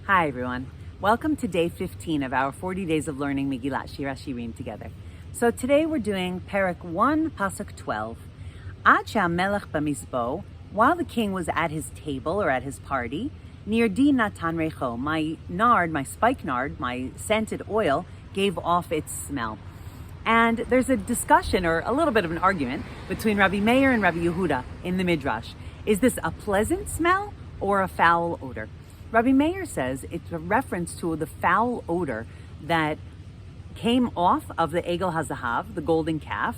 Hi everyone. Welcome to day 15 of our 40 days of learning Megillat Shir Hashirim together. So today we're doing Perek 1, Pasuk 12. Ad she'hamelech b'mizbo, while the king was at his table or at his party, nirdi natan recho, my nard, my spikenard, my scented oil, gave off its smell. And there's a discussion or a little bit of an argument between Rabbi Meir and Rabbi Yehuda in the Midrash. Is this a pleasant smell or a foul odor? Rabbi Meir says it's a reference to the foul odor that came off of the Egel HaZahav, the golden calf.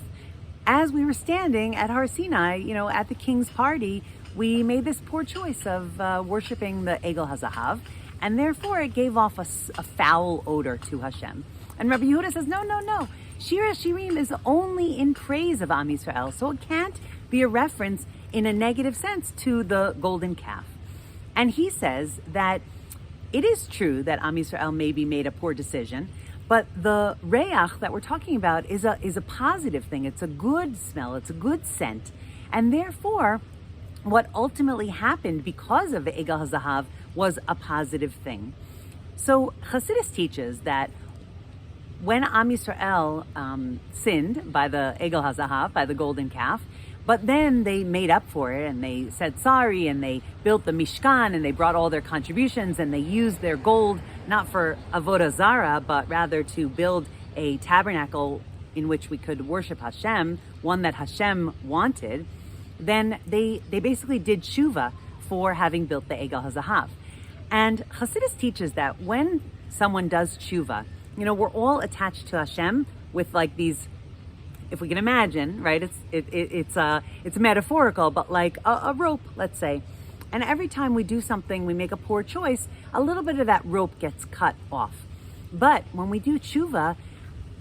As we were standing at Har Sinai, at the king's party, we made this poor choice of worshiping the Egel HaZahav, and therefore it gave off a foul odor to Hashem. And Rabbi Yehuda says, no. Shir Hashirim is only in praise of Am Yisrael, so it can't be a reference in a negative sense to the golden calf. And he says that it is true that Am Yisrael maybe made a poor decision, but the reach that we're talking about is a positive thing. It's a good smell. It's a good scent. And therefore, what ultimately happened because of the Egel HaZahav was a positive thing. So Chassidus teaches that when Am Yisrael sinned by the Egel HaZahav, by the golden calf, but then they made up for it and they said sorry and they built the Mishkan and they brought all their contributions and they used their gold not for Avodah Zarah, but rather to build a tabernacle in which we could worship Hashem, one that Hashem wanted. Then they basically did Teshuva for having built the Egel HaZahav. And Chassidus teaches that when someone does Teshuva, we're all attached to Hashem with like these, if we can imagine, right? It's metaphorical, but like a rope, let's say. And every time we do something, we make a poor choice, a little bit of that rope gets cut off. But when we do Teshuva,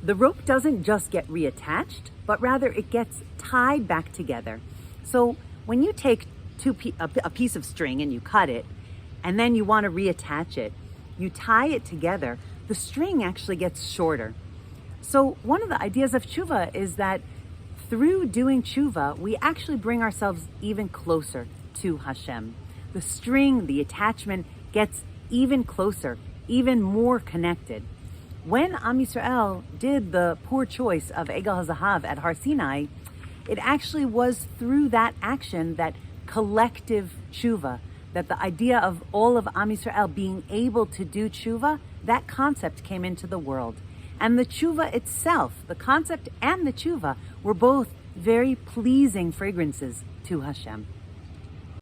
the rope doesn't just get reattached, but rather it gets tied back together. So when you take a piece of string and you cut it, and then you want to reattach it, you tie it together, the string actually gets shorter. So one of the ideas of Teshuva is that through doing Teshuva, we actually bring ourselves even closer to Hashem. The string, the attachment gets even closer, even more connected. When Am Yisrael did the poor choice of Egel HaZahav at Har Sinai, it actually was through that action, that collective Teshuva, that the idea of all of Am Yisrael being able to do Teshuva, that concept came into the world. And the Teshuva itself, the concept and the Teshuva, were both very pleasing fragrances to Hashem.